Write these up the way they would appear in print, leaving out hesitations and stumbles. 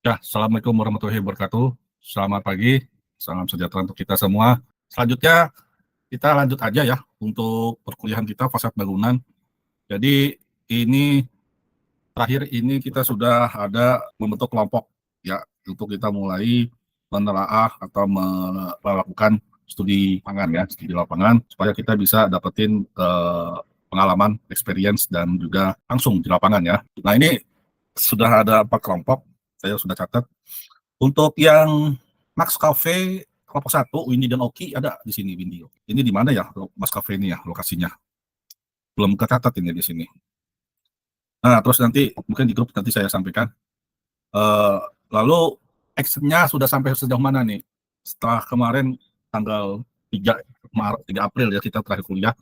Ya, Assalamualaikum warahmatullahi wabarakatuh. Selamat pagi, salam sejahtera untuk kita semua. Selanjutnya, kita lanjut aja ya untuk perkuliahan kita fasad bangunan. Jadi ini terakhir ini kita sudah ada membentuk kelompok ya untuk kita mulai menelaah atau melakukan studi lapangan ya, studi lapangan supaya kita bisa dapetin pengalaman, experience dan juga langsung di lapangan ya. Nah ini sudah ada 4 kelompok, saya sudah catat. Untuk yang Max Cafe kelompok 1, Windy dan Oki ada di sini Windy. Ini di mana ya Max Cafe ini ya lokasinya? Belum kecatat ini di sini. Nah, terus nanti mungkin di grup nanti saya sampaikan. Lalu actionnya sudah sampai sejauh mana nih? Setelah kemarin tanggal 3 April ya kita terakhir kuliah.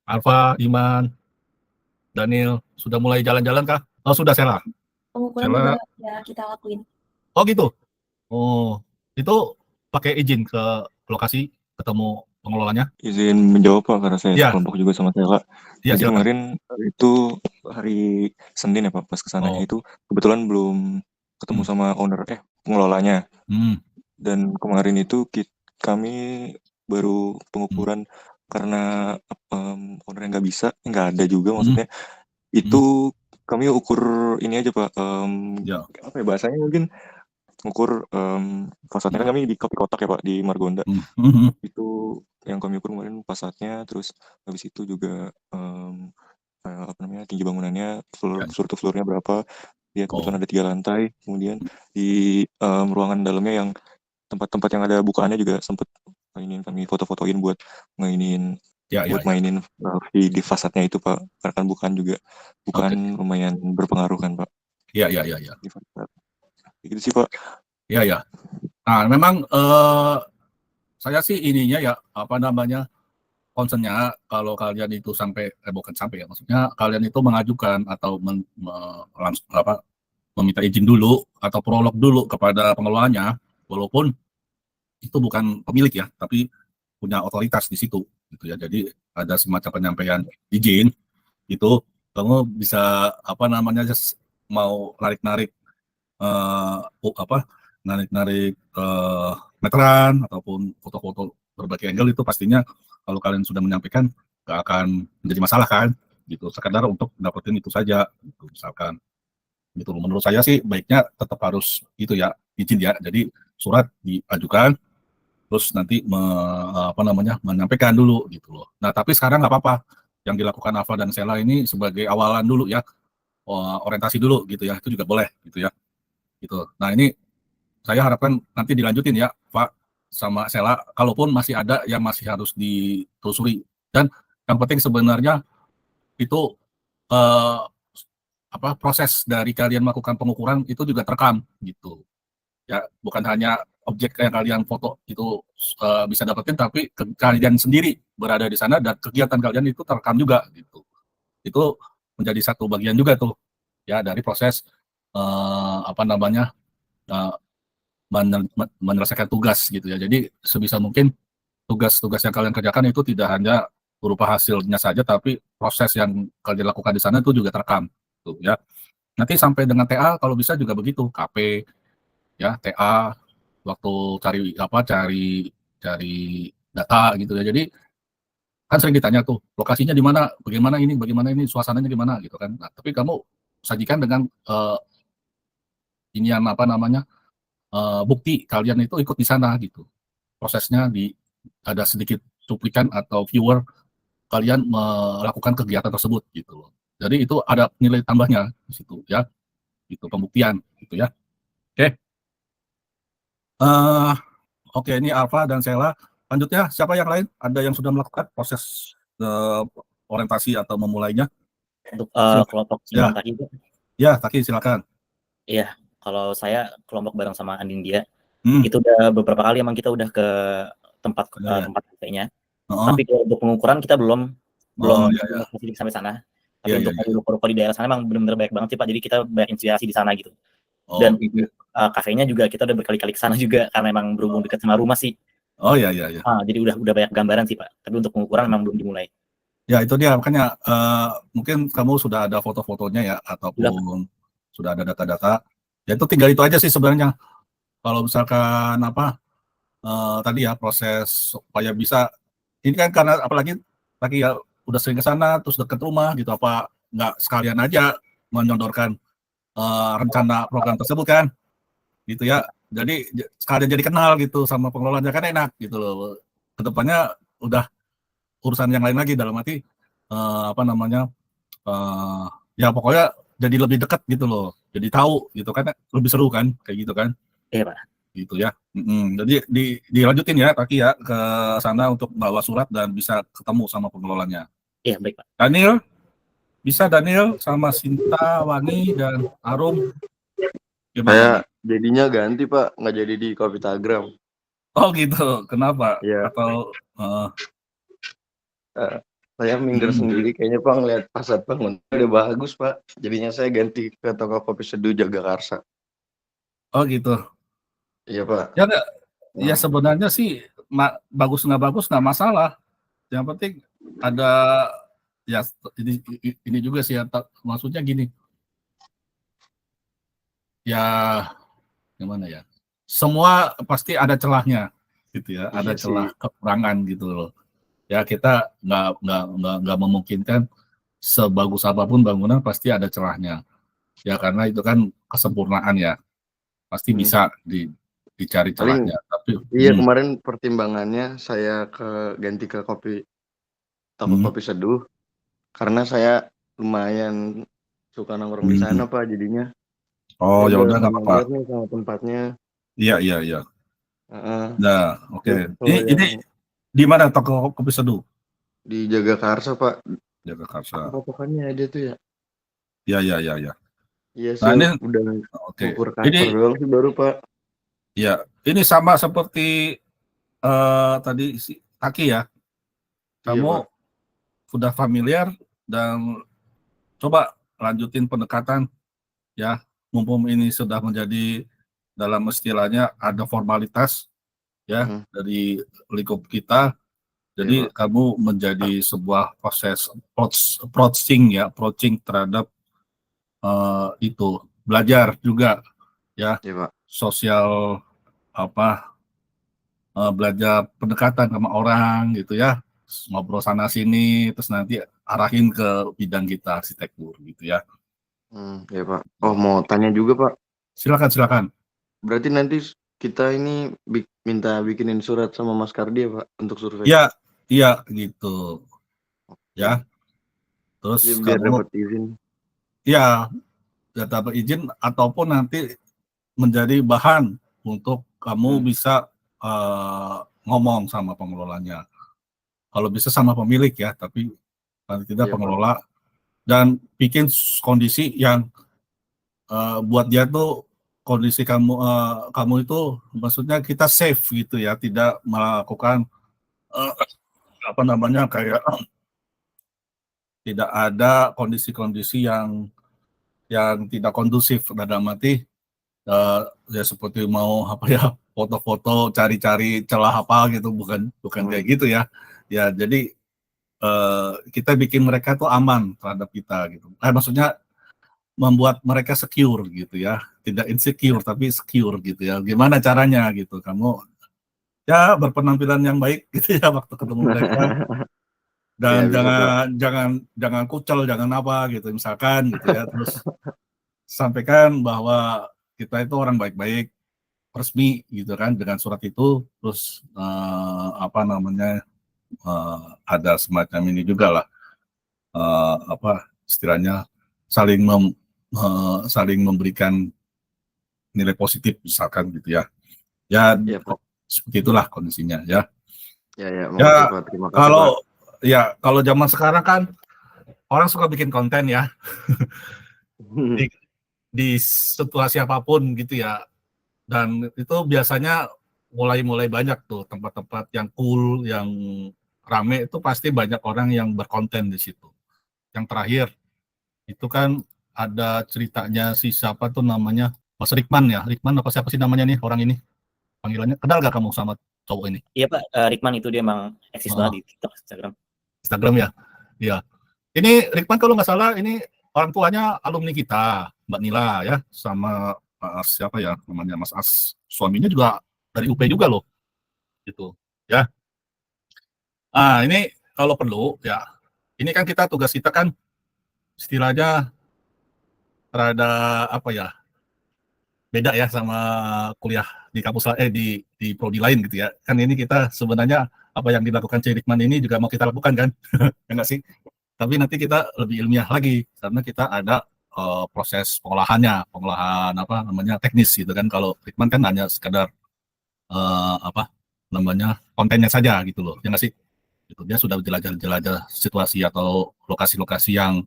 Alfa, Iman, Daniel sudah mulai jalan-jalan kah? Oh sudah Sela. Pengukuran Sela. juga ya kita lakuin. Oh gitu. Oh itu pakai izin ke lokasi ketemu pengelolanya? Izin menjawab Pak, karena saya Ya, sekelompok juga sama Tela. ya Jadi silakan. kemarin itu hari Senin ya Pak, pas kesananya itu kebetulan belum ketemu sama pengelolanya. Dan kemarin itu kami baru pengukuran karena ownernya nggak ada juga maksudnya. Itu kami ukur ini aja Pak, apa ya bahasanya mungkin ngukur fasadnya kan kami di Kopi Kotak ya Pak di Margonda. Itu yang kami ukur kemarin fasadnya, terus habis itu juga tinggi bangunannya, floor to floornya berapa. Ya kebetulan ada 3 lantai. Kemudian di ruangan dalamnya yang tempat-tempat yang ada bukaannya juga sempet kami foto-fotoin buat mainin di fasadnya itu Pak. Karena kan bukaan lumayan berpengaruh kan Pak. Iya. Di fasad. Gitu sih Pak. Iya. Nah memang saya sih ininya ya concernnya kalau kalian itu bukan sampai ya, maksudnya kalian itu mengajukan atau meminta izin dulu atau prolog dulu kepada pengelolanya, walaupun itu bukan pemilik ya, tapi punya otoritas di situ gitu ya. Jadi ada semacam penyampaian izin itu kamu bisa mau narik-narik meteran ataupun foto-foto berbagai angle itu pastinya kalau kalian sudah menyampaikan nggak akan menjadi masalah kan gitu, sekedar untuk dapetin itu saja gitu, misalkan gitu. Menurut saya sih baiknya tetap harus itu ya izin ya, jadi surat diajukan terus nanti menyampaikan dulu gitu loh. Nah tapi sekarang nggak apa-apa, yang dilakukan Alfa dan Sela ini sebagai awalan dulu ya, orientasi dulu gitu ya, itu juga boleh gitu ya gitu. Nah ini saya harapkan nanti dilanjutin ya Pak sama Sela, kalaupun masih ada yang masih harus ditelusuri. Dan yang penting sebenarnya itu proses dari kalian melakukan pengukuran itu juga terekam gitu ya, bukan hanya objek yang kalian foto itu bisa dapetin, tapi kalian sendiri berada di sana dan kegiatan kalian itu terekam juga gitu. Itu menjadi satu bagian juga tuh ya dari proses menyelesaikan tugas gitu ya. Jadi sebisa mungkin tugas-tugas yang kalian kerjakan itu tidak hanya berupa hasilnya saja, tapi proses yang kalian lakukan di sana itu juga terekam tuh ya. Nanti sampai dengan TA kalau bisa juga begitu, KP ya, TA waktu cari data gitu ya. Jadi kan sering ditanya tuh lokasinya di mana, bagaimana ini suasananya gimana gitu kan. Nah, tapi kamu sajikan dengan bukti kalian itu ikut di sana gitu. Prosesnya ada sedikit cuplikan atau viewer kalian melakukan kegiatan tersebut gitu loh. Jadi itu ada nilai tambahnya di situ ya. Itu pembuktian gitu ya. Oke, ini Alfa dan Sela. Lanjutnya siapa yang lain? Ada yang sudah melakukan proses orientasi atau memulainya? Untuk kelompok ya. Taki itu? Ya, Taki silakan. Iya, kalau saya kelompok bareng sama Andin dia, itu udah beberapa kali emang kita udah ke tempat kafenya. Tapi untuk pengukuran kita belum sampai sana. Tapi untuk ruko-ruko di daerah sana emang benar-benar banyak banget sih Pak. Jadi kita banyak inspirasi di sana gitu. Dan kafenya juga kita udah berkali-kali ke sana juga karena emang berhubung dekat sama rumah sih. Iya. Jadi udah banyak gambaran sih Pak. Tapi untuk pengukuran memang belum dimulai. Ya itu dia, makanya mungkin kamu sudah ada foto-fotonya ya, ataupun sudah ada data-data. Ya itu tinggal itu aja sih sebenarnya. Kalau misalkan tadi ya proses supaya bisa, ini kan karena apalagi lagi ya udah sering ke sana terus deket rumah gitu, apa nggak sekalian aja menyodorkan rencana program tersebut kan, gitu ya. Jadi sekalian jadi kenal gitu sama pengelolanya kan enak gitu loh. Kedepannya udah urusan yang lain lagi dalam arti ya pokoknya jadi lebih dekat gitu loh. Jadi tahu gitu kan, lebih seru kan kayak gitu kan. Iya Pak. Gitu ya. Jadi dilanjutin ya Taki ya ke sana untuk bawa surat dan bisa ketemu sama pengelolanya. Iya baik Pak. Daniel, bisa Daniel sama Sinta, Wani dan Arum. Gimana? Saya jadinya ganti Pak, nggak jadi di Kopitagram. Oh gitu, kenapa? Iya. Atau Saya minder sendiri kayaknya Pak, ngeliat pasar Bang udah bagus Pak. Jadinya saya ganti ke toko kopi seduh Jagakarsa. oh gitu. Iya Pak. Ya sebenarnya sih bagus nggak masalah. Yang penting ada ya ini juga sih maksudnya gini. Ya gimana ya? Semua pasti ada celahnya gitu ya, ada celah kekurangan gitu loh. Ya kita nggak memungkinkan sebagus apapun bangunan pasti ada celahnya. Ya karena itu kan kesempurnaan ya. Pasti bisa dicari celahnya. Tapi iya kemarin pertimbangannya saya ganti ke toko kopi seduh karena saya lumayan suka nongkrong di sana Pak, jadinya. Oh ya udah nggak apa-apa. Nih sama tempatnya. Iya. Nah oke. Ini di mana toko kopi seduh? Di Jagakarsa Pak. Jagakarsa. Patokannya ada tuh ya. Iya. Iya Nah, ini udah ukur kasar ini doang sih baru Pak. Ya, ini sama seperti tadi si Taki ya. Kamu sudah familiar dan coba lanjutin pendekatan ya. Mumpung ini sudah menjadi dalam istilahnya ada formalitas ya dari lingkup kita. Jadi kamu menjadi sebuah proses approaching terhadap itu, belajar juga ya. Sosial belajar pendekatan sama orang gitu ya, ngobrol sana sini terus nanti arahin ke bidang kita arsitektur gitu ya. Ya Pak. Oh mau tanya juga Pak. Silakan. Berarti nanti kita ini minta bikinin surat sama Mas Kardi ya Pak untuk survei. Iya gitu. Ya. Terus biar kamu dapat izin. Iya, dapat izin ataupun nanti menjadi bahan untuk kamu bisa ngomong sama pengelolanya. Kalau bisa sama pemilik ya, tapi paling tidak pengelola, dan bikin kondisi yang buat dia tuh kondisi kamu itu maksudnya kita safe gitu ya, tidak melakukan kayak tidak ada kondisi-kondisi yang tidak kondusif dalam arti ya seperti mau foto-foto cari-cari celah apa gitu, bukan kayak gitu ya. Ya jadi kita bikin mereka tuh aman terhadap kita gitu. Maksudnya membuat mereka secure gitu ya, tidak insecure tapi secure gitu ya. Gimana caranya gitu? Kamu ya berpenampilan yang baik gitu ya waktu ketemu mereka. Dan jangan kucel, jangan apa gitu misalkan gitu ya. Terus sampaikan bahwa kita itu orang baik-baik, resmi gitu kan, dengan surat itu. Terus ada semacam ini juga lah, istilahnya saling memberikan nilai positif misalkan gitu ya. Ya seperti itulah kondisinya ya. Ya, terima kasih, kalau zaman sekarang kan orang suka bikin konten ya. di situasi apapun gitu ya. Dan itu biasanya mulai banyak tuh tempat-tempat yang cool, yang rame, itu pasti banyak orang yang berkonten di situ. Yang terakhir itu kan ada ceritanya si siapa tuh namanya, Mas Rikman ya. Rikman apa siapa sih namanya nih orang ini? Panggilannya, kenal gak kamu sama cowok ini? Iya Pak, Rikman itu dia emang eksis banget di TikTok, Instagram ya. Iya. Ini Rikman kalau nggak salah ini orang tuanya alumni kita, Mbak Nila ya, sama siapa ya namanya, Mas As, suaminya juga dari UP juga loh, gitu ya. Ini kalau perlu ya, ini kan tugas kita kan istilahnya rada apa ya, beda ya sama kuliah di kampus di prodi lain gitu ya. Kan ini kita sebenarnya apa yang dilakukan Cirikman ini juga mau kita lakukan kan, ya nggak sih? Tapi nanti kita lebih ilmiah lagi karena kita ada proses pengolahan apa namanya teknis gitu kan. Kalau Cirikman kan hanya sekedar apa namanya kontennya saja gitu loh, ya nggak sih? Gitu. Dia sudah jelajah situasi atau lokasi-lokasi yang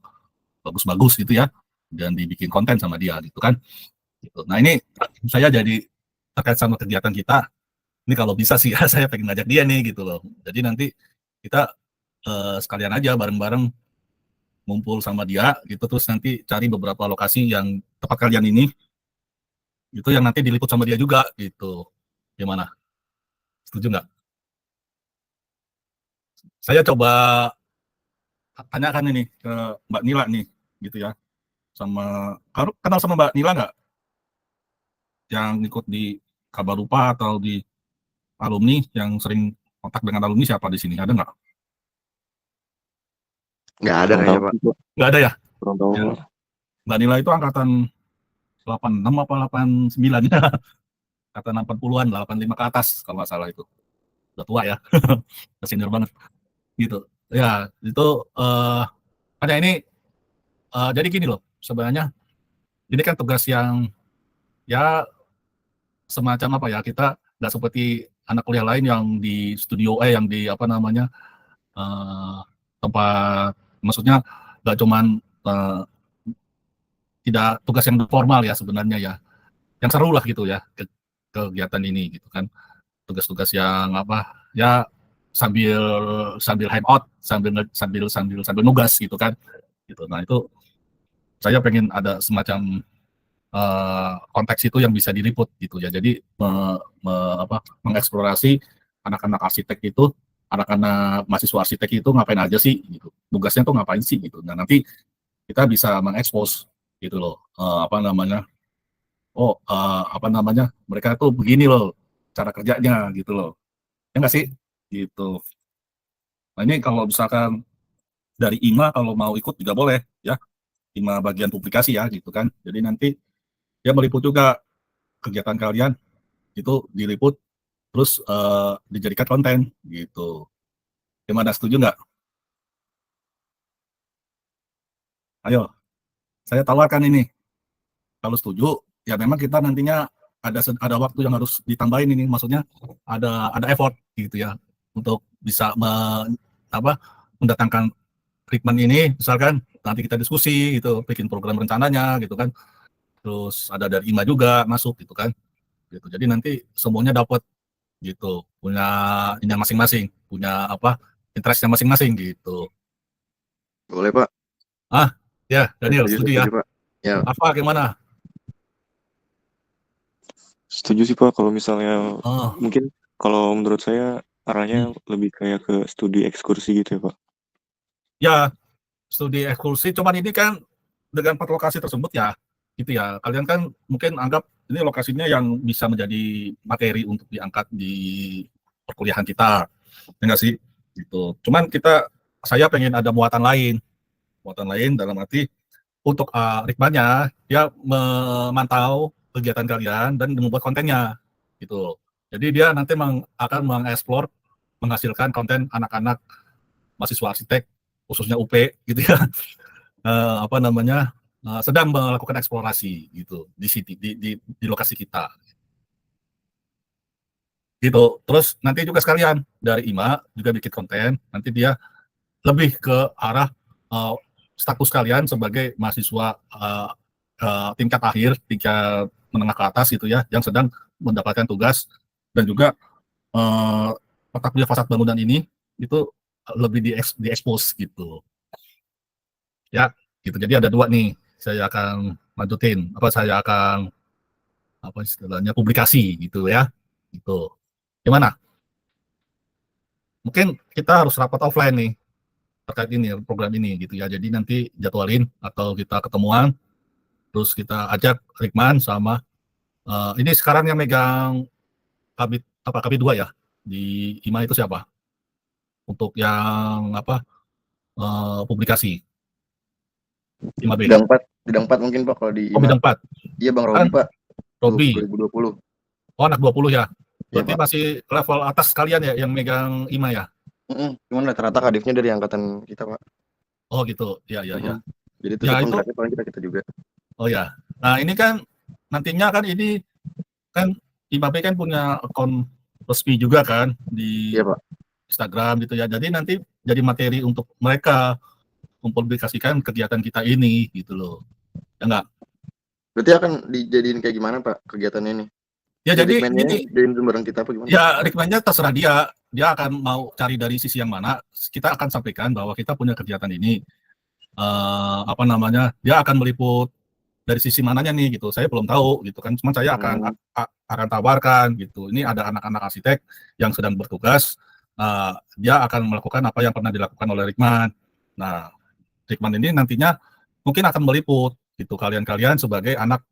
bagus-bagus gitu ya, dan dibikin konten sama dia gitu kan. Gitu. Nah ini saya jadi terkait sama kegiatan kita, ini kalau bisa sih ya saya pengen ngajak dia nih gitu loh. Jadi nanti kita sekalian aja bareng-bareng ngumpul sama dia gitu, terus nanti cari beberapa lokasi yang tempat kalian ini, itu yang nanti diliput sama dia juga gitu. Gimana? Setuju nggak? Saya coba tanyakan ini ke Mbak Nila nih, gitu ya. Kenal sama Mbak Nila nggak? Yang ikut di Kabar Rupa atau di alumni, yang sering kontak dengan alumni siapa di sini? Ada nggak? Nggak ada kayaknya, Pak. Nggak ada ya? Kurang tahu. Ya. Mbak Nila itu angkatan 86 apa 89 ya? Angkatan 80-an, 85 ke atas kalau nggak salah itu. Udah tua ya. Udah senior banget. Gitu. Ya, itu ada ini jadi gini loh, sebenarnya ini kan tugas yang ya semacam apa ya, kita nggak seperti anak kuliah lain yang di studio yang di apa namanya tempat, maksudnya nggak cuman tidak tugas yang formal ya sebenarnya ya, yang seru lah gitu ya kegiatan ini gitu kan, tugas-tugas yang apa ya, sambil hangout, sambil nugas gitu kan gitu. Nah itu saya pengen ada semacam konteks itu yang bisa diliput gitu ya. Jadi mengeksplorasi anak-anak arsitek itu, anak-anak mahasiswa arsitek itu ngapain aja sih gitu. Tugasnya tuh ngapain sih gitu. Nah, nanti kita bisa mengekspos gitu loh. Apa namanya? Apa namanya? Mereka tuh begini loh cara kerjanya gitu loh. Ya nggak sih? Gitu. Nah, ini kalau misalkan dari IMA kalau mau ikut juga boleh ya. IMA bagian publikasi ya gitu kan. Jadi nanti dia meliput juga kegiatan kalian, itu diliput terus dijadikan konten gitu. Gimana, setuju nggak? Ayo, saya tawarkan ini. Kalau setuju, ya memang kita nantinya ada waktu yang harus ditambahin ini, maksudnya ada effort gitu ya untuk bisa mendatangkan treatment ini, misalkan nanti kita diskusi gitu, bikin program rencananya gitu kan. Terus ada dari IMA juga masuk gitu kan. Gitu. Jadi nanti semuanya dapat gitu, punya ini masing-masing, punya apa interestnya masing-masing gitu. Boleh, Pak. Ya Daniel, setuju ya? Pak. Ya. Apa gimana? Setuju sih Pak, kalau misalnya mungkin kalau menurut saya arahnya lebih kayak ke studi ekskursi gitu ya Pak. Ya, studi ekskursi, cuman ini kan dengan 4 lokasi tersebut ya, gitu ya. Kalian kan mungkin anggap ini lokasinya yang bisa menjadi materi untuk diangkat di perkuliahan kita, ya nggak sih? Gitu. Cuman saya pengen ada muatan lain dalam arti untuk Rikmannya dia memantau kegiatan kalian dan membuat kontennya, gitu. Jadi dia nanti akan mengeksplor, menghasilkan konten anak-anak mahasiswa arsitek khususnya UP gitu ya. Apa namanya? Sedang melakukan eksplorasi gitu di lokasi kita. Gitu. Terus nanti juga sekalian dari IMA juga bikin konten, nanti dia lebih ke arah status kalian sebagai mahasiswa tingkat akhir, tingkat menengah ke atas gitu ya, yang sedang mendapatkan tugas, dan juga mata kuliah fasad bangunan ini itu lebih diekspos gitu. Ya, gitu. Jadi ada 2 nih. Saya akan lanjutin, saya akan istilahnya publikasi gitu ya. Gitu. Gimana? Mungkin kita harus rapat offline nih terkait ini program ini gitu ya. Jadi nanti jadwalin atau kita ketemuan, terus kita ajak Rikman sama Ini sekarang yang megang Kabit 2 ya di IMA itu siapa? Untuk yang publikasi IMA B. Bidang 4 mungkin Pak kalau di IMA. Bidang 4. Iya Bang Kan Robi Pak. Robi. 2020. Oh, anak 20 ya. Iya, Berarti Pak. masih level atas kalian ya yang megang IMA ya? Cuman rata-rata kadifnya dari angkatan kita Pak. Oh gitu, ya. Jadi itu Ya, kontraknya paling kita juga. Oh ya. Nah ini kan nantinya kan ini kan IMA B kan punya akun resmi juga kan di Iya Pak. Instagram gitu ya. Jadi nanti jadi materi untuk mereka mempublikasikan kegiatan kita ini gitu loh. Ya enggak? Berarti akan dijadiin kayak gimana Pak kegiatannya ini? Ya jadi ini jadiin sumberan kita apa gimana? Ya rekomendasinya terserah dia. Dia akan mau cari dari sisi yang mana. Kita akan sampaikan bahwa kita punya kegiatan ini. Dia akan meliput dari sisi mananya nih gitu. Saya belum tahu gitu kan. Cuma saya akan tawarkan gitu. Ini ada anak-anak arsitek yang sedang bertugas. Dia akan melakukan apa yang pernah dilakukan oleh Rikman. Nah, Rikman ini nantinya mungkin akan meliput gitu kalian-kalian sebagai anak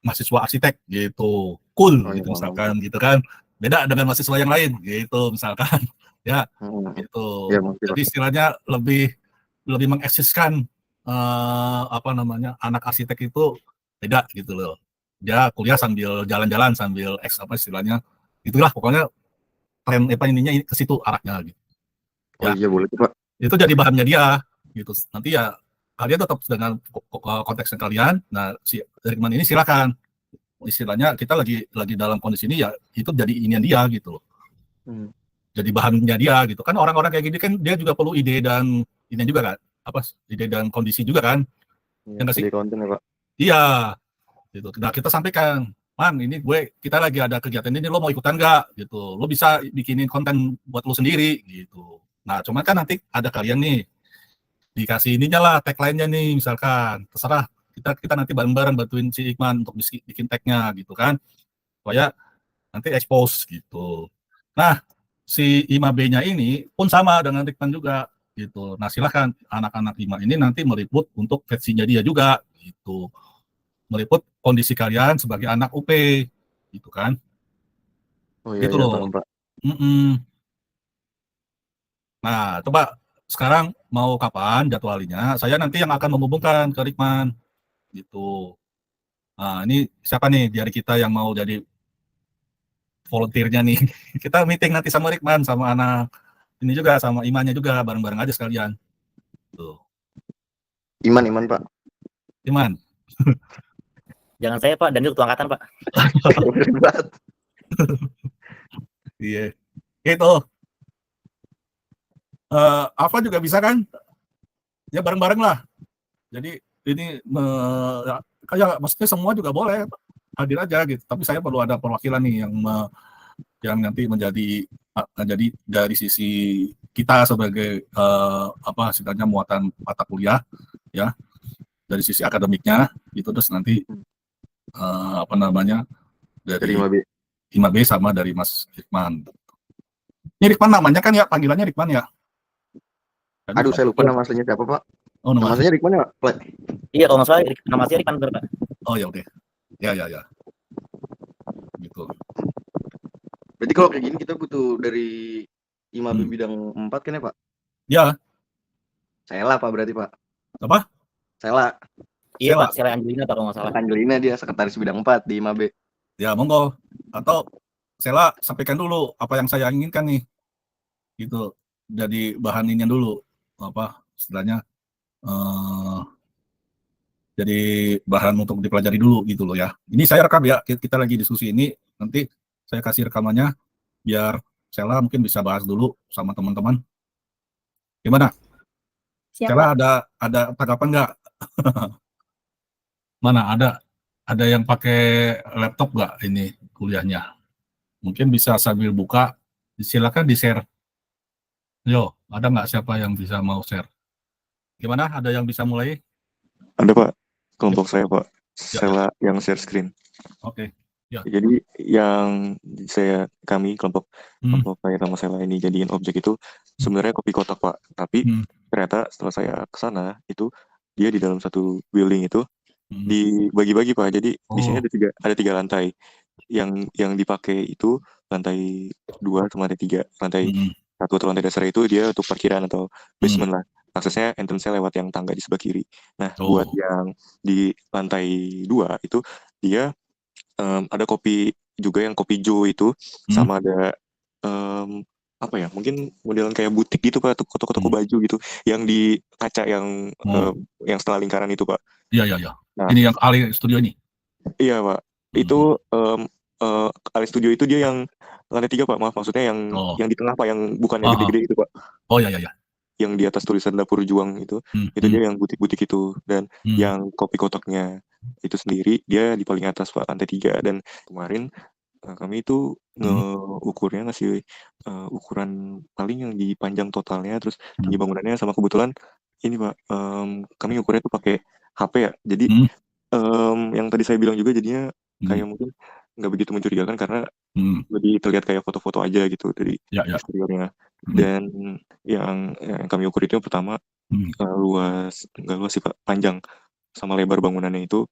mahasiswa arsitek gitu. Cool gitu misalkan gitu kan. Beda dengan mahasiswa yang lain gitu misalkan. Ya, gitu. Ya, jadi istilahnya lebih mengeksiskan anak arsitek itu beda gitu loh. Dia kuliah sambil jalan-jalan sambil istilahnya. Itulah pokoknya tren ininya ke situ arahnya gitu. Ya. Oh iya boleh Pak. Itu jadi bahannya dia gitu. Nanti ya kalian tetap dengan konteksnya kalian. Nah, si Rikman ini silakan. Istilahnya kita lagi dalam kondisi ini ya itu jadi inian dia gitu loh. Jadi bahannya dia gitu kan. Orang-orang kayak gini kan dia juga perlu ide dan ini juga kan. Ide dan kondisi juga kan. Ya, sih? Konten ya Pak. Iya. Gitu. Nah, kita sampaikan, Man, ini kita lagi ada kegiatan ini, lo mau ikutan nggak? Gitu. Lo bisa bikinin konten buat lo sendiri gitu. Nah, cuman kan nanti ada kalian nih dikasih ininya lah tagline-nya nih misalkan. Terserah kita nanti bareng-bareng bantuin si Iqman untuk bikin tag-nya gitu kan. Supaya nanti expose gitu. Nah, si IMA B-nya ini pun sama dengan Rikman juga gitu. Nah, silakan anak-anak IMA ini nanti meliput untuk versinya dia juga gitu. Meliput kondisi kalian sebagai anak UP gitu kan. Oh iya, gitu loh. Pak. Nah, coba sekarang mau kapan jadwalnya? Saya nanti yang akan menghubungkan ke Rikman gitu. Nah, ini siapa nih dari kita yang mau jadi volunteernya nih? Kita meeting nanti sama Rikman, sama anak ini juga, sama Imannya juga, bareng-bareng aja sekalian. Tuh. Iman Pak. Iman. Jangan saya Pak, Daniel ketua angkatan Pak. Iya. Itu. Apa juga bisa kan? Ya bareng-bareng lah. Jadi ini kayak maksudnya semua juga boleh hadir aja gitu. Tapi saya perlu ada perwakilan nih yang nanti menjadi dari sisi kita sebagai istilahnya muatan mata kuliah ya, dari sisi akademiknya gitu, terus nanti dari IMA B sama dari Mas Rikman. Ini Rikman namanya kan ya, panggilannya Rikman ya? Aduh, saya lupa nama aslinya siapa Pak. Oh, nama aslinya Rikman ya? Iya, kalau nggak salah nama aslinya Rikman Pak. Oh ya oke. Ya. Gitu. Berarti kalau kayak gini kita butuh dari IMA B bidang 4 kan ya Pak? Ya. Sela Pak berarti Pak. Apa? Sela. Iya Pak, Sela Angelina Pak kalau nggak salah. Angelina dia sekretaris bidang 4 di IMA B. Ya monggo. Atau Sela sampaikan dulu apa yang saya inginkan nih. Gitu. Jadi bahan ininya dulu. Istilahnya jadi bahan untuk dipelajari dulu gitu loh ya. Ini saya rekam ya, kita lagi diskusi ini, nanti saya kasih rekamannya biar Sela mungkin bisa bahas dulu sama teman-teman. Gimana? Sela ada tanggapan nggak? Mana ada yang pakai laptop nggak ini kuliahnya? Mungkin bisa sambil buka, silakan di-share. Yo, ada nggak siapa yang bisa mau share? Gimana? Ada yang bisa mulai? Ada Pak, kelompok saya Pak, Sela yang share screen. Oke. Ya. Jadi yang kami kelompok saya sama Sela ini jadiin objek itu sebenarnya kopi kotak Pak, tapi ternyata setelah saya kesana itu dia di dalam satu building itu dibagi-bagi Pak. Jadi biasanya ada tiga lantai. Yang dipakai itu lantai 2 sama lantai 3. Lantai 1 atau lantai dasar itu dia untuk parkiran atau basement lah. Aksesnya entrance-nya lewat yang tangga di sebelah kiri. Nah, buat yang di lantai 2 itu dia ada kopi juga, yang kopi Jo itu, sama ada apa ya, mungkin modelan kayak butik gitu Pak, toko-toko baju gitu, yang di kaca yang setengah lingkaran itu Pak. Iya. Nah, ini yang Ali Studio ini. Iya Pak. Itu Ali Studio itu dia yang lantai 3 Pak. Maaf, maksudnya yang di tengah Pak, yang bukan yang gede-gede itu Pak. Oh iya. Yang di atas tulisan Dapur Juang itu dia yang butik-butik itu. Dan yang kopi kotaknya itu sendiri dia di paling atas Pak, lantai 3. Dan kemarin kami itu ukurnya ngasih ukuran paling yang di panjang totalnya, terus tinggi bangunannya, sama kebetulan ini Pak, kami ukurnya tuh pakai HP ya. Jadi yang tadi saya bilang juga jadinya kayak mungkin nggak begitu mencurigakan karena lebih terlihat kayak foto-foto aja gitu dari eksteriornya. Dan yang kami ukur itu yang pertama nggak luas sih Pak, panjang sama lebar bangunannya itu.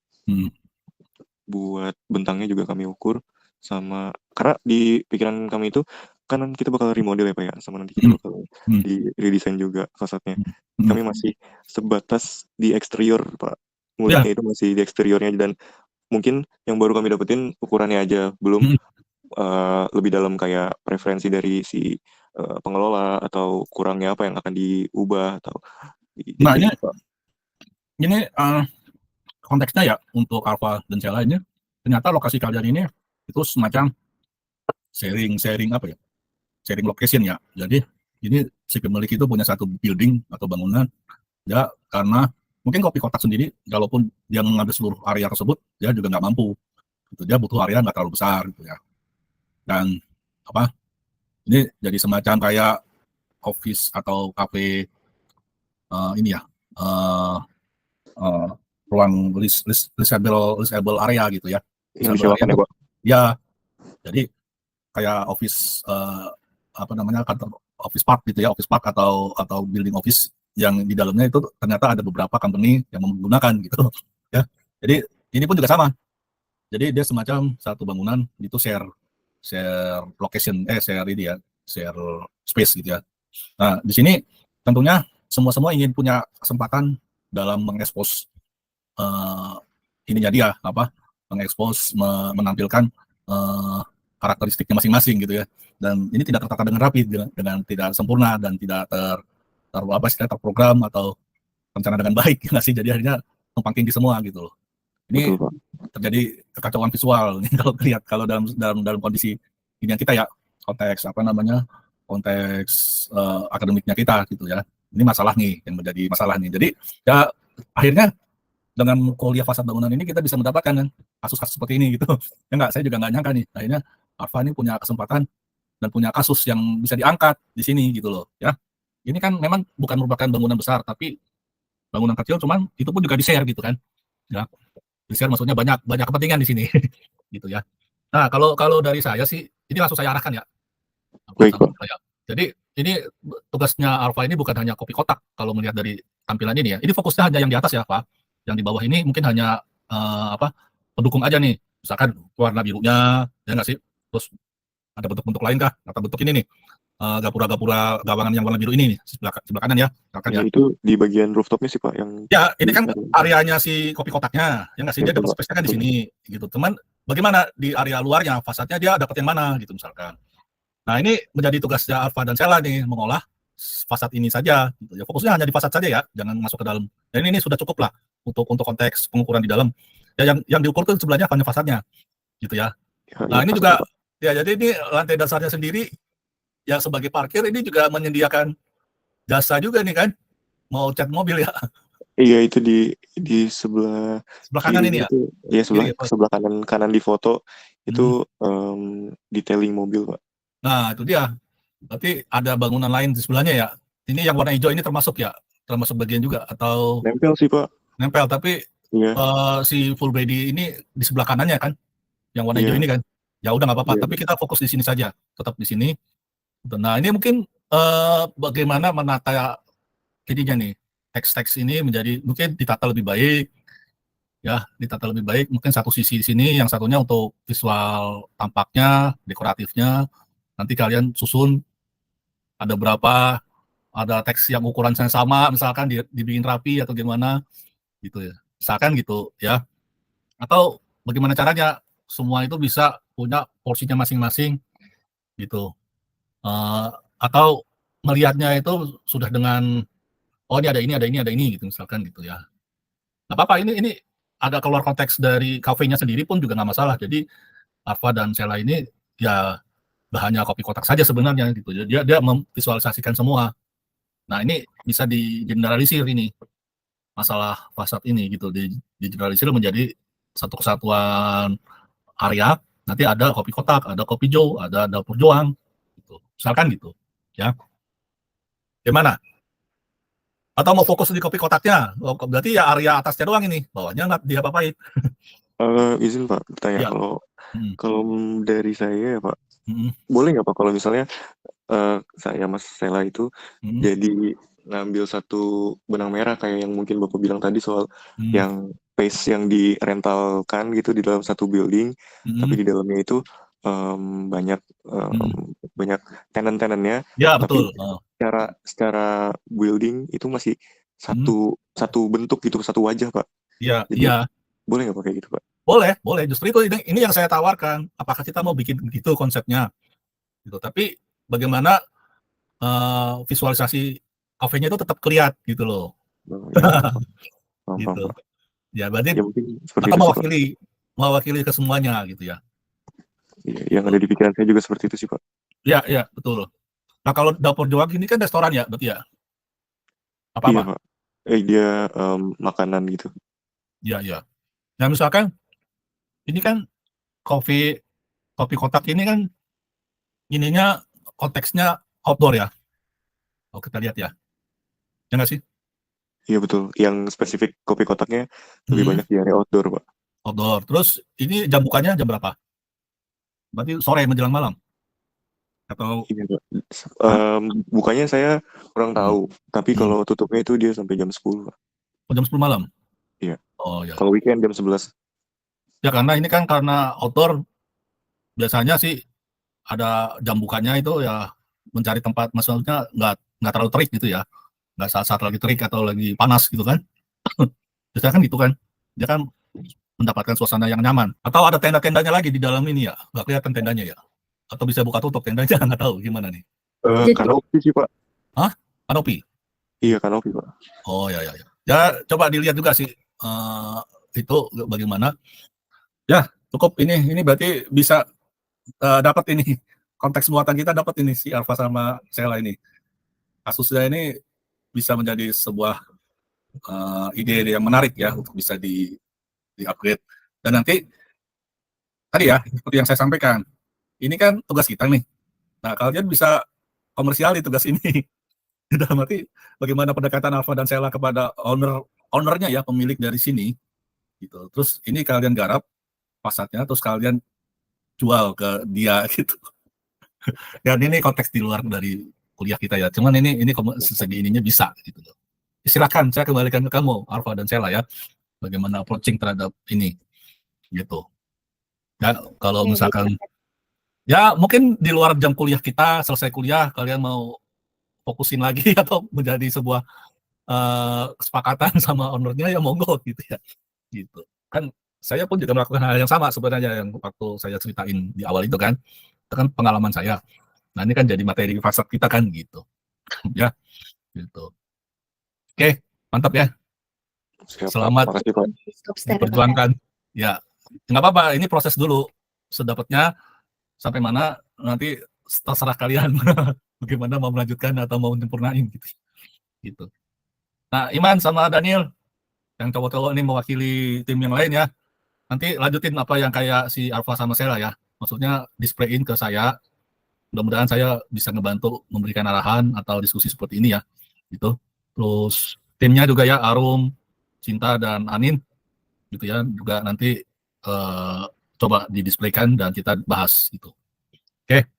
Buat bentangnya juga kami ukur, sama karena di pikiran kami itu kan kita bakal remodel ya Pak ya, sama nanti kita bakal di redesign juga fasadnya. Kami masih sebatas di eksterior Pak, nguliknya itu masih di eksteriornya, dan mungkin yang baru kami dapetin ukurannya aja, belum lebih dalam kayak preferensi dari si pengelola atau kurangnya apa yang akan diubah atau nah ini konteksnya ya untuk Alpha dan Cella ini, ternyata lokasi kalian ini itu semacam sharing apa ya, sharing location ya. Jadi ini si pemilik itu punya satu building atau bangunan ya, karena mungkin kopi kotak sendiri walaupun dia mengambil seluruh area tersebut, dia juga nggak mampu gitu, dia butuh area nggak terlalu besar gitu ya. Dan ini jadi semacam kayak office atau cafe ini ya, ruang leasable area gitu ya. Yang disewakan ya Pak? Ya, jadi kayak office kantor office park gitu ya, office park atau building office yang di dalamnya itu ternyata ada beberapa company yang menggunakan gitu ya. Jadi ini pun juga sama. Jadi dia semacam satu bangunan itu share location, share space gitu ya. Nah, di sini tentunya semua ingin punya kesempatan dalam mengekspos ininya dia, mengekspos, menampilkan karakteristiknya masing-masing gitu ya. Dan ini tidak tertata dengan rapi, dengan tidak sempurna dan tidak terprogram atau rencana dengan baik nggak sih. Jadi akhirnya tumpang tindih semua gitu loh. Ini terjadi kekacauan visual kalau dalam kondisi ini yang kita ya, konteks akademiknya kita gitu ya. Ini masalah nih yang menjadi masalah nih. Jadi ya akhirnya dengan kuliah fasad bangunan ini kita bisa mendapatkan kan kasus-kasus seperti ini gitu. Ya enggak, saya juga nggak nyangka nih. Akhirnya Alpha ini punya kesempatan dan punya kasus yang bisa diangkat di sini gitu loh ya. Ini kan memang bukan merupakan bangunan besar, tapi bangunan kecil, cuman itu pun juga di-share gitu kan. Ya. Di-share maksudnya banyak kepentingan di sini gitu ya. Nah, kalau dari saya sih ini langsung saya arahkan ya. Baik, Pak. Jadi ini tugasnya Alpha ini bukan hanya kopi kotak kalau melihat dari tampilan ini ya. Ini fokusnya hanya yang di atas ya, Pak. Yang di bawah ini mungkin hanya pendukung aja nih. Misalkan warna birunya, ya nggak sih? Terus ada bentuk-bentuk lain kah? Atau bentuk ini nih, gapura-gapura gawangan yang warna biru ini nih, sebelah kanan ya. Ya, itu di bagian rooftopnya sih Pak. Ya, ini kan areanya si kopi kotaknya, ya nggak sih? Dia dapat space-nya kan di sini, gitu. Teman, bagaimana di area luarnya, fasadnya dia dapat yang mana, gitu misalkan. Nah, ini menjadi tugasnya Alpha dan Cella nih, mengolah fasad ini saja. Gitu. Ya, fokusnya hanya di fasad saja ya, jangan masuk ke dalam. Dan ini sudah cukup lah untuk konteks pengukuran di dalam. Ya, yang diukur itu sebelahnya hanya fasadnya, gitu ya. Nah, ini juga, ya jadi ini lantai dasarnya sendiri, ya sebagai parkir ini juga menyediakan jasa juga nih kan, mau cat mobil ya. Iya, itu di sebelah kanan ini ya. Iya, sebelah kanan di foto itu detailing mobil Pak. Nah, itu dia. Berarti ada bangunan lain di sebelahnya ya. Ini yang warna hijau ini termasuk bagian juga atau nempel sih Pak. Nempel, tapi si full body ini di sebelah kanannya kan, yang warna hijau ini kan. Ya udah nggak apa-apa, tapi kita fokus di sini saja, tetap di sini. Nah, ini mungkin bagaimana menata ininya nih, teks-teks ini menjadi mungkin ditata lebih baik, ya, ditata lebih baik. Mungkin satu sisi di sini, yang satunya untuk visual tampaknya, dekoratifnya. Nanti kalian susun ada berapa, ada teks yang ukurannya sama, misalkan dibikin rapi atau gimana gitu ya. Misalkan gitu ya. Atau bagaimana caranya semua itu bisa punya porsinya masing-masing gitu. Atau melihatnya itu sudah dengan oh ini ada ini, ada ini, ada ini gitu misalkan gitu ya. Nggak apa-apa, ini ada keluar konteks dari kafenya sendiri pun juga nggak masalah. Jadi Arfa dan Sheila ini ya bahannya kopi kotak saja sebenarnya gitu. Dia memvisualisasikan semua. Nah ini bisa digeneralisir ini masalah fasad ini gitu, digeneralisir menjadi satu kesatuan area. Nanti ada kopi kotak, ada kopi jo, ada dapur joang, gitu. Misalkan gitu, ya. Gimana? Atau mau fokus di kopi kotaknya? Oh, berarti ya area atasnya doang ini, bawahnya nggak dia apa-apain. Izin Pak bertanya, Ya. Kalau dari saya ya Pak, boleh nggak Pak kalau misalnya saya Mas Sela itu jadi ngambil satu benang merah kayak yang mungkin Bapak bilang tadi soal yang space yang direntalkan gitu di dalam satu building, tapi di dalamnya itu banyak tenant-tenantnya, Ya, tapi betul. secara building itu masih satu bentuk gitu, satu wajah Pak. Iya, Jadi, iya. boleh nggak pakai gitu Pak? Boleh. Justru itu ini yang saya tawarkan. Apakah kita mau bikin gitu konsepnya? Gitu. Tapi bagaimana visualisasi kafenya itu tetap kelihatan gitu loh. Gitu. Ya berarti Ya, mungkin seperti atau itu sih, Pak. mewakili ke semuanya gitu ya. Yang ada di pikiran saya juga seperti itu sih Pak. Iya, betul. Nah kalau dapur joang ini kan restoran ya, berarti ya? Iya Pak. Dia makanan gitu. Iya. Nah misalkan ini kan kopi kotak ini kan ininya konteksnya outdoor ya. Kalau kita lihat ya. Ya nggak sih? Iya betul. Yang spesifik kopi kotaknya lebih banyak di area outdoor Pak. Outdoor. Terus ini jam bukanya jam berapa? Berarti sore menjelang malam? Atau Iya Pak. Bukanya saya kurang tahu. Tapi kalau tutupnya itu dia sampai jam 10 Pak. Oh, jam 10 malam? Iya. Oh ya. Kalau weekend jam 11. Ya karena ini kan karena outdoor biasanya sih ada jam bukanya itu ya mencari tempat, maksudnya nggak terlalu terik gitu ya, nggak saat lagi terik atau lagi panas gitu kan. Biasanya kan gitu kan, dia kan mendapatkan suasana yang nyaman. Atau ada tenda-tendanya lagi di dalam ini ya, nggak kelihatan tendanya ya, atau bisa buka tutup tendanya, nggak tahu gimana nih. Kanopi sih Pak. Hah? Kanopi? Iya kanopi Pak. Oh ya. Ya coba dilihat juga sih itu bagaimana. Ya cukup ini berarti bisa dapat ini konteks muatan kita, dapat ini si Arfa sama Sheila ini. Kasusnya ini bisa menjadi sebuah ide yang menarik ya untuk bisa di upgrade. Dan nanti tadi ya seperti yang saya sampaikan, ini kan tugas kita nih. Nah kalian bisa komersiali tugas ini. Dalam arti bagaimana pendekatan Arfa dan Sheila kepada ownernya ya, pemilik dari sini gitu. Terus ini kalian garap fasadnya, terus kalian jual ke dia gitu. Dan ini konteks di luar dari kuliah kita ya. Cuman ini segi ininya bisa gitu. Silakan saya kembalikan ke kamu Arfa dan Sheila ya. Bagaimana approaching terhadap ini gitu. Ya kalau misalkan ya mungkin di luar jam kuliah kita, selesai kuliah kalian mau fokusin lagi atau menjadi sebuah kesepakatan sama ownernya ya monggo gitu ya. Gitu. Kan saya pun juga melakukan hal yang sama sebenarnya yang waktu saya ceritain di awal itu kan. Itu kan pengalaman saya. Nah, ini kan jadi materi fasad kita kan gitu. Ya. Gitu. Oke, mantap ya. Siap, selamat diperjuangkan. Ya, nggak apa-apa, ini proses dulu. Sedapatnya sampai mana nanti terserah kalian bagaimana mau melanjutkan atau mau menyempurnain gitu. Gitu. Nah, Iman sama Daniel yang cowok-cowok ini mewakili tim yang lain ya. Nanti lanjutin apa yang kayak si Arfa sama Sheila ya. Maksudnya displayin ke saya. Mudah-mudahan saya bisa ngebantu memberikan arahan atau diskusi seperti ini ya. Gitu. Terus timnya juga ya, Arum, Cinta dan Anin gitu ya, juga nanti coba didisplaykan dan kita bahas gitu. Oke.